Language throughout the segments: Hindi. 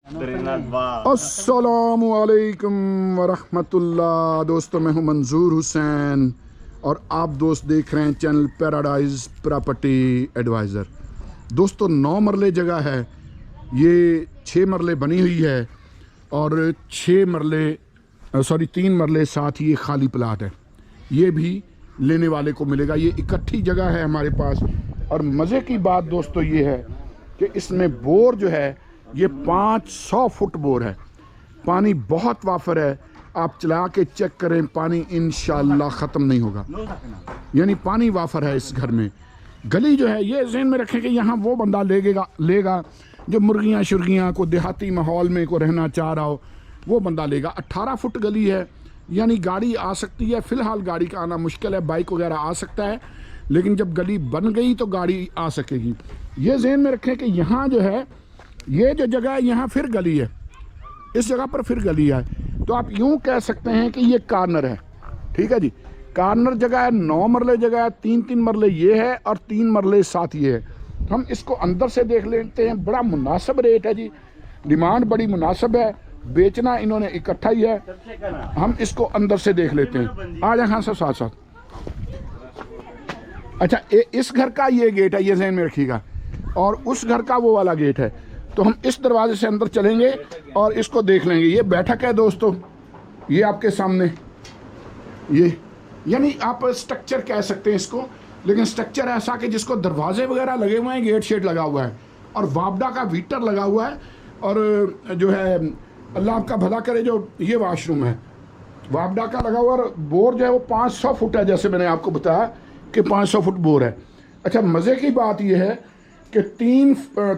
अस्सलामुअलैकुम वरहमतुल्लाह। दोस्तों, मैं हूं मंजूर हुसैन और आप दोस्त देख रहे हैं चैनल पैराडाइज प्रॉपर्टी एडवाइज़र। दोस्तों, 9 मरले जगह है, ये 6 मरले बनी हुई है और 3 मरले साथ ही ये खाली प्लाट है। ये भी लेने वाले को मिलेगा। ये इकट्ठी जगह है हमारे पास। और मज़े की बात दोस्तों ये है कि इसमें बोर जो है ये 500 फुट बोर है। पानी बहुत वाफर है, आप चला के चेक करें, पानी इंशाल्लाह ख़त्म नहीं होगा। यानी पानी वाफर है इस घर में। गली जो है ये ज़हन में रखें कि यहाँ वो बंदा लेगा जो मुर्गियाँ शुर्गियाँ को देहाती माहौल में को रहना चाह रहा हो, वो बंदा लेगा। 18 फुट गली है, यानी गाड़ी आ सकती है। फ़िलहाल गाड़ी का आना मुश्किल है, बाइक वगैरह आ सकता है, लेकिन जब गली बन गई तो गाड़ी आ सकेगी। ये ज़हन में रखें कि यहाँ जो है ये जो जगह है यहाँ फिर गली है, इस जगह पर फिर गली है। तो आप यूँ कह सकते हैं कि ये कॉर्नर है। ठीक है जी, कॉर्नर जगह है, 9 मरले जगह है, 3-3 मरले ये है और 3 मरले साथ ये है। हम इसको अंदर से देख लेते हैं। बड़ा मुनासिब रेट है जी, डिमांड बड़ी मुनासिब है, बेचना इन्होंने इकट्ठा ही है। हम इसको अंदर से देख लेते हैं। आ जाए हाँ सब साथ साथ। अच्छा, इस घर का ये गेट है, ये ज़हन में रखिएगा, और उस घर का वो वाला गेट है। तो हम इस दरवाजे से अंदर चलेंगे और इसको देख लेंगे। ये बैठक है दोस्तों, ये आपके सामने, ये यानी आप स्ट्रक्चर कह सकते हैं इसको, लेकिन स्ट्रक्चर ऐसा कि जिसको दरवाजे वगैरह लगे हुए हैं, गेट शेड लगा हुआ है और वापडा का वीटर लगा हुआ है। और जो है अल्लाह आपका भला करे, जो ये वाशरूम है वापडा का लगा हुआ, और बोर जो है वो 500 फुट है, जैसे मैंने आपको बताया कि 500 फुट बोर है। अच्छा, मज़े की बात यह है कि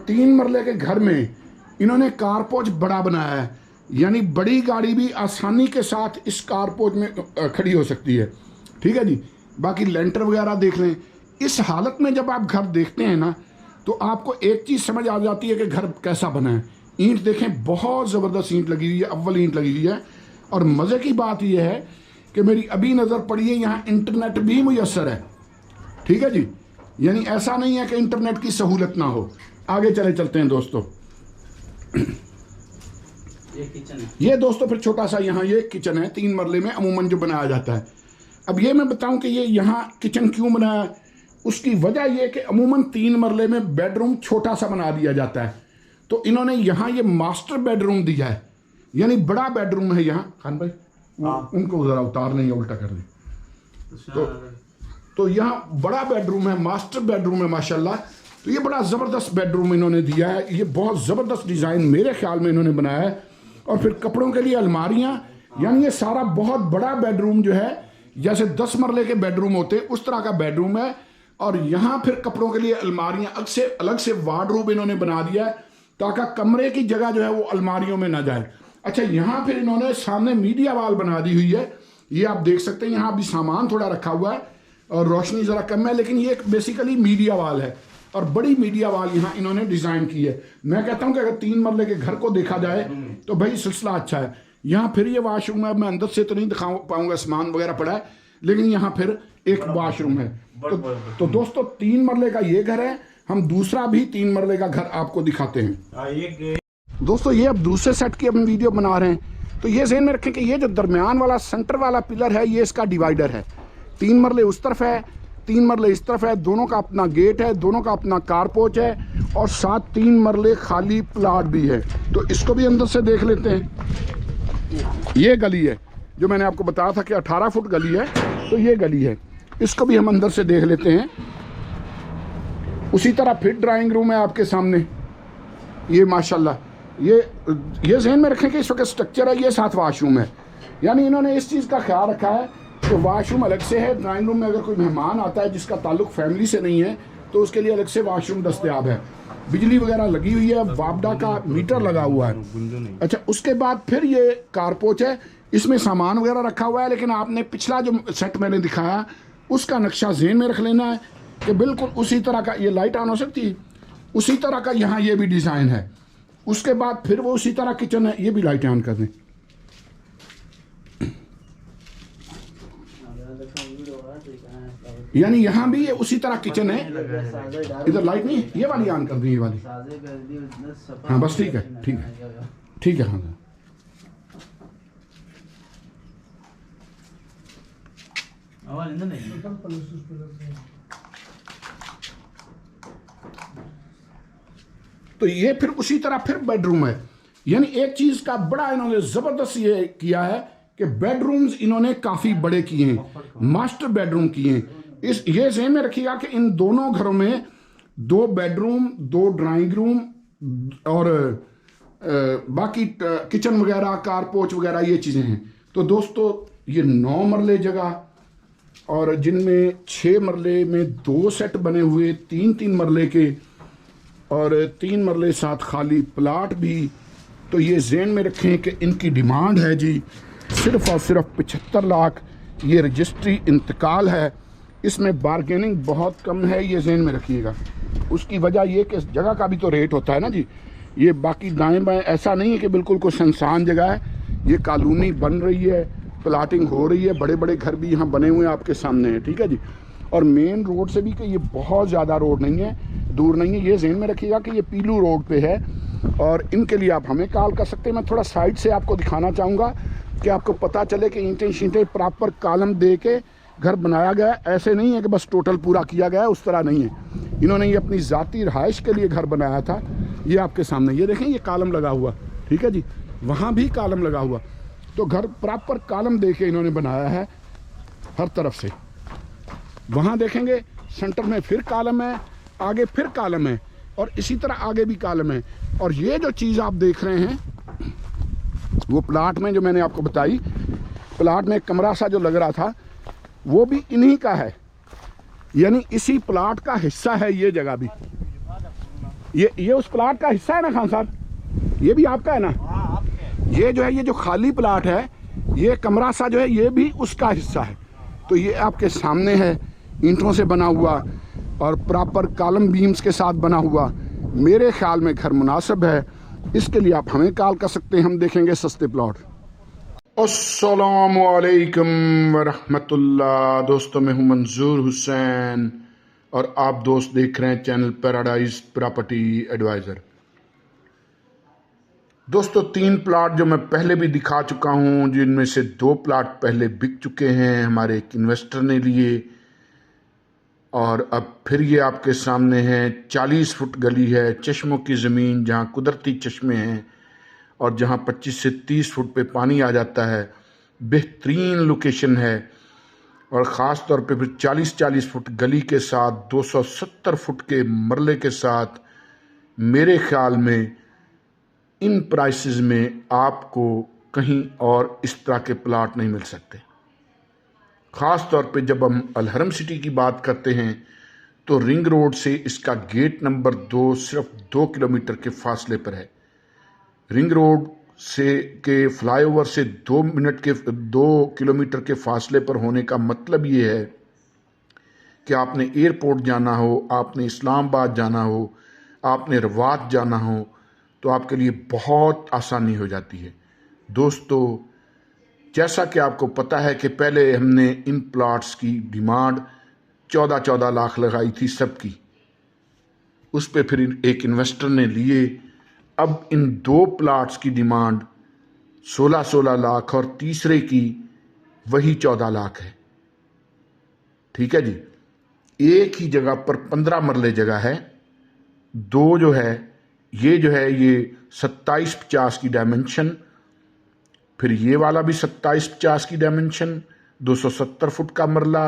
3 मरले के घर में इन्होंने कारपोच बड़ा बनाया है, यानी बड़ी गाड़ी भी आसानी के साथ इस कारपोच में खड़ी हो सकती है। ठीक है जी। बाकी लेंटर वगैरह देख लें। इस हालत में जब आप घर देखते हैं ना, तो आपको एक चीज़ समझ आ जाती है कि घर कैसा बना है। ईंट देखें, बहुत ज़बरदस्त ईंट लगी हुई है, अव्वल ईंट लगी हुई है। और मज़े की बात यह है कि मेरी अभी नज़र पड़ी है, यहाँ इंटरनेट भी मुयस्सर है। ठीक है जी, यानी ऐसा नहीं है कि इंटरनेट की सहूलत ना हो। आगे चलते हैं दोस्तों। ये किचन है। ये दोस्तों फिर छोटा सा यहाँ ये किचन है, 3 मरले में अमूमन जो बनाया जाता है। अब ये मैं बताऊं कि ये यहाँ किचन क्यों बनाया, उसकी वजह ये कि अमूमन 3 मरले में बेडरूम छोटा सा बना दिया जाता है। तो इन्होंने यहाँ ये मास्टर बेडरूम दिया है, यानी बड़ा बेडरूम है यहाँ। खान भाई उनको ज़रा उतार नहीं, उल्टा कर दें। तो यहाँ बड़ा बेडरूम है, मास्टर बेडरूम है माशाल्लाह। तो ये बड़ा ज़बरदस्त बेडरूम इन्होंने दिया है। ये बहुत ज़बरदस्त डिज़ाइन मेरे ख्याल में इन्होंने बनाया है। और फिर कपड़ों के लिए अलमारियाँ, यानी ये सारा बहुत बड़ा बेडरूम जो है, जैसे 10 मरले के बेडरूम होते हैं उस तरह का बेडरूम है। और यहाँ फिर कपड़ों के लिए अलमारियाँ अलग से वार्डरोब इन्होंने बना दिया है, ताकि कमरे की जगह जो है वो अलमारियों में ना जाए। अच्छा, यहाँ फिर इन्होंने सामने मीडिया वाल बना दी हुई है, ये आप देख सकते हैं। यहाँ भी सामान थोड़ा रखा हुआ है और रोशनी ज़रा कम है, लेकिन ये एक बेसिकली मीडिया वाल है और बड़ी मीडिया वाल यहाँ इन्होंने डिज़ाइन की है। मैं कहता हूँ कि अगर 3 मरले के घर को देखा जाए तो भाई सिलसिला अच्छा है। यहाँ फिर ये वाशरूम है, मैं अंदर से तो नहीं दिखा पाऊँगा, सामान वगैरह पड़ा है, लेकिन यहाँ फिर एक वाशरूम है। तो दोस्तों 3 मरले का ये घर है। हम दूसरा भी 3 मरले का घर आपको दिखाते हैं। दोस्तों, ये अब दूसरे सेट की हम वीडियो बना रहे हैं। तो ये ज़हन में रखें कि ये जो दरमियान वाला सेंटर वाला पिलर है, ये इसका डिवाइडर है। 3 मरले उस तरफ है, 3 मरले इस तरफ है, दोनों का अपना गेट है, दोनों का अपना कारपोच है और साथ 3 मरले खाली प्लाट भी है। तो इसको भी अंदर से देख लेते हैं। ये गली है जो मैंने आपको बताया था कि 18 फुट गली है, तो ये गली है, इसको भी हम अंदर से देख लेते हैं। उसी तरह फिर ड्राइंग रूम है आपके सामने, ये माशाल्लाह। ये ज़हन में रखें कि इस वक्त स्ट्रक्चर है, ये साथ वाशरूम है, यानी इन्होंने इस चीज़ का ख्याल रखा है तो वाशरूम अलग से है। ड्राइंग रूम में अगर कोई मेहमान आता है जिसका ताल्लुक फैमिली से नहीं है, तो उसके लिए अलग से वाशरूम दस्तयाब है। बिजली वगैरह लगी हुई है, वापडा का मीटर लगा हुआ है। अच्छा, उसके बाद फिर ये कारपोच है, इसमें सामान वगैरह रखा हुआ है। लेकिन आपने पिछला जो सेट मैंने दिखाया उसका नक्शा ज़हन में रख लेना है कि बिल्कुल उसी तरह का, ये लाइट ऑन हो सकती है, उसी तरह का यहाँ ये भी डिज़ाइन है। उसके बाद फिर वो उसी तरह किचन है, ये भी लाइट ऑन कर दें। यानी यहाँ भी ये उसी तरह किचन है। इधर लाइट नहीं है, ये वाली ऑन कर दी, ये वाली। हाँ बस ठीक है, ठीक है, ठीक है। हाँ तो ये फिर उसी तरह फिर बेडरूम है। यानी एक चीज का बड़ा इन्होंने जबरदस्त ये किया है कि बेडरूम्स इन्होंने काफी बड़े किए हैं, मास्टर बेडरूम किए हैं। इस ये ज़हन में रखिएगा कि इन दोनों घरों में 2 बेडरूम, 2 ड्राइंग रूम और बाकी किचन वगैरह, कारपोच वगैरह ये चीज़ें हैं। तो दोस्तों ये 9 मरले जगह, और जिनमें 6 मरले में 2 सेट बने हुए, 3-3 मरले के, और 3 मरले साथ खाली प्लाट भी। तो ये ज़हन में रखें कि इनकी डिमांड है जी सिर्फ़ और सिर्फ 75 लाख। ये रजिस्ट्री इंतकाल है, इसमें बारगेनिंग बहुत कम है, ये ज़हन में रखिएगा। उसकी वजह ये कि इस जगह का भी तो रेट होता है ना जी। ये बाकी दाएं बाएं ऐसा नहीं है कि बिल्कुल कोई सुनसान जगह है। ये कॉलोनी बन रही है, प्लाटिंग हो रही है, बड़े बड़े घर भी यहाँ बने हुए हैं आपके सामने हैं, ठीक है जी। और मेन रोड से भी कि ये बहुत ज़्यादा रोड नहीं है, दूर नहीं है। ये ज़हन में रखिएगा कि ये पीलू रोड पे है, और इनके लिए आप हमें कॉल कर सकते हैं। मैं थोड़ा साइड से आपको दिखाना चाहूँगा कि आपको पता चले कि ईंटें शींटें प्रॉपर कॉलम दे के घर बनाया गया। ऐसे नहीं है कि बस टोटल पूरा किया गया है, उस तरह नहीं है। इन्होंने ये अपनी ज़ाती रहाइश के लिए घर बनाया था। ये आपके सामने ये देखें, ये कॉलम लगा हुआ, ठीक है जी, वहाँ भी कॉलम लगा हुआ। तो घर प्रॉपर कॉलम दे के इन्होंने बनाया है हर तरफ से। वहाँ देखेंगे सेंटर में फिर कॉलम है, आगे फिर कॉलम है, और इसी तरह आगे भी कॉलम है। और ये जो चीज़ आप देख रहे हैं वो प्लाट में जो मैंने आपको बताई, प्लाट में एक कमरा सा जो लग रहा था वो भी इन्हीं का है, यानी इसी प्लाट का हिस्सा है। ये जगह भी ये उस प्लाट का हिस्सा है ना खान साहब, ये भी आपका है ना। ये जो है, ये जो खाली प्लाट है, ये कमरा सा जो है ये भी उसका हिस्सा है। तो ये आपके सामने है, ईंटों से बना हुआ और प्रॉपर कॉलम बीम्स के साथ बना हुआ। मेरे ख्याल में घर मुनासिब है, इसके लिए आप हमें कॉल कर सकते हैं, हम देखेंगे सस्ते प्लॉट। अस्सलामु अलैकुम वरहमतुल्लाह। दोस्तों मैं हूं मंजूर हुसैन और आप दोस्त देख रहे हैं चैनल पैराडाइज प्रॉपर्टी एडवाइज़र। दोस्तों 3 प्लाट जो मैं पहले भी दिखा चुका हूं, जिनमें से 2 प्लाट पहले बिक चुके हैं, हमारे एक इन्वेस्टर ने लिए, और अब फिर ये आपके सामने है। 40 फुट गली है, चश्मों की ज़मीन जहां कुदरती चश्मे हैं और जहां 25 से 30 फुट पे पानी आ जाता है। बेहतरीन लोकेशन है, और ख़ास तौर पे फिर 40-40 फुट गली के साथ 270 फुट के मरले के साथ। मेरे ख्याल में इन प्राइसेस में आपको कहीं और इस तरह के प्लाट नहीं मिल सकते। ख़ास तौर पे जब हम अलहरम सिटी की बात करते हैं तो रिंग रोड से इसका गेट नंबर 2 सिर्फ 2 किलोमीटर के फासले पर है। रिंग रोड से के फ्लाईओवर से 2 किलोमीटर के फासले पर होने का मतलब ये है कि आपने एयरपोर्ट जाना हो, आपने इस्लामाबाद जाना हो, आपने रवात जाना हो, तो आपके लिए बहुत आसानी हो जाती है। दोस्तों जैसा कि आपको पता है कि पहले हमने इन प्लॉट्स की डिमांड 14-14 लाख लगाई थी सबकी, उस पे फिर एक इन्वेस्टर ने लिए। अब इन 2 प्लॉट्स की डिमांड 16-16 लाख और तीसरे की वही 14 लाख है, ठीक है जी। एक ही जगह पर 15 मरले जगह है। 2 जो है ये 27-50 की डायमेंशन, फिर ये वाला भी 27-50 की डायमेंशन, 270 फुट का मरला,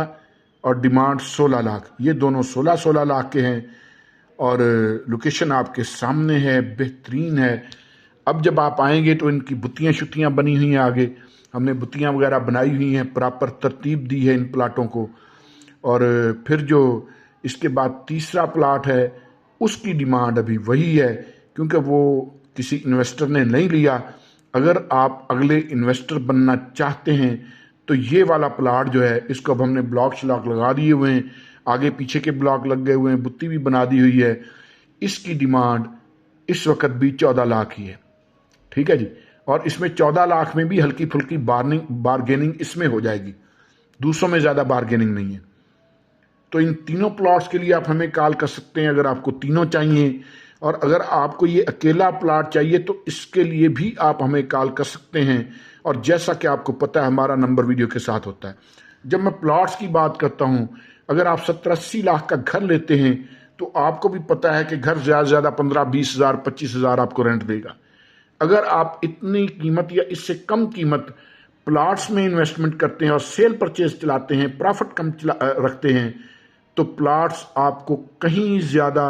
और डिमांड 16 लाख। ये दोनों 16-16 लाख के हैं, और लोकेशन आपके सामने है, बेहतरीन है। अब जब आप आएंगे तो इनकी बुतियाँ शुतियाँ बनी हुई हैं, आगे हमने बुतियाँ वगैरह बनाई हुई हैं, प्रॉपर तरतीब दी है इन प्लाटों को। और फिर जो इसके बाद तीसरा प्लाट है उसकी डिमांड अभी वही है, क्योंकि वो किसी इन्वेस्टर ने नहीं लिया। अगर आप अगले इन्वेस्टर बनना चाहते हैं तो ये वाला प्लाट जो है, इसको अब हमने ब्लॉक श्लॉक लगा दिए हुए हैं, आगे पीछे के ब्लॉक लग गए हुए हैं, बुत्ती भी बना दी हुई है। इसकी डिमांड इस वक्त भी 14 लाख ही है, ठीक है जी। और इसमें 14 लाख में भी हल्की फुल्की बार्गेनिंग इसमें हो जाएगी, दूसरों में ज़्यादा बार्गेनिंग नहीं है। तो इन तीनों प्लॉट्स के लिए आप हमें कॉल कर सकते हैं अगर आपको तीनों चाहिए, और अगर आपको ये अकेला प्लॉट चाहिए तो इसके लिए भी आप हमें कॉल कर सकते हैं। और जैसा कि आपको पता है हमारा नंबर वीडियो के साथ होता है। जब मैं प्लॉट्स की बात करता हूँ, अगर आप 70-80 लाख का घर लेते हैं तो आपको भी पता है कि घर ज़्यादा से ज़्यादा 15-20 हज़ार 25 हज़ार आपको रेंट देगा। अगर आप इतनी कीमत या इससे कम कीमत प्लॉट्स में इन्वेस्टमेंट करते हैं और सेल परचेज चलाते हैं, प्रॉफिट कम रखते हैं, तो प्लॉट्स आपको कहीं ज़्यादा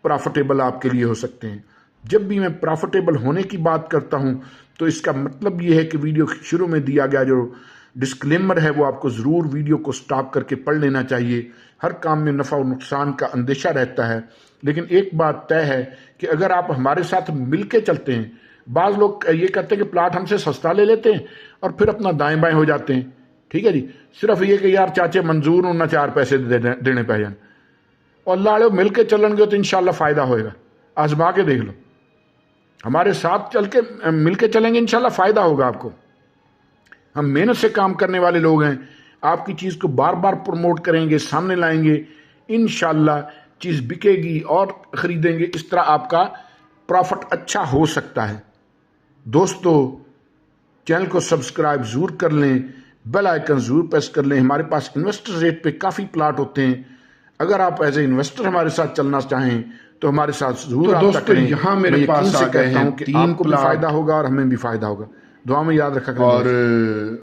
प्रॉफिटेबल आपके लिए हो सकते हैं। जब भी मैं प्रॉफिटेबल होने की बात करता हूं तो इसका मतलब ये है कि वीडियो शुरू में दिया गया जो डिस्क्लेमर है वो आपको ज़रूर वीडियो को स्टॉप करके पढ़ लेना चाहिए। हर काम में नफ़ा और नुकसान का अंदेशा रहता है, लेकिन एक बात तय है कि अगर आप हमारे साथ मिल के चलते हैं, बाज़ लोग ये कहते हैं कि प्लाट हमसे सस्ता ले लेते हैं और फिर अपना दाएं बाएं हो जाते हैं। ठीक है जी, सिर्फ ये कि यार चाचे मंजूर होना 4 पैसे देने पै जान, और लाड़ो मिल के चलेंगे तो इंशाल्लाह फ़ायदा होएगा। आजमा के देख लो, हमारे साथ चल के मिल के चलेंगे इंशाल्लाह फ़ायदा होगा आपको। हम मेहनत से काम करने वाले लोग हैं, आपकी चीज़ को बार बार प्रमोट करेंगे, सामने लाएंगे, इंशाल्लाह चीज़ बिकेगी और ख़रीदेंगे। इस तरह आपका प्रॉफिट अच्छा हो सकता है। दोस्तों, चैनल को सब्सक्राइब ज़रूर कर लें, बेल आइकन ज़रूर प्रेस कर लें। हमारे पास इन्वेस्टर रेट पे काफ़ी प्लाट होते हैं। अगर आप एज ए इन्वेस्टर हमारे साथ चलना चाहें तो हमारे साथ जरूर रब्ता करें। यहाँ मेरे पास आ गए हैं 3 प्लाट, फ़ायदा होगा और हमें भी फ़ायदा होगा। दुआ में याद रखा करें। और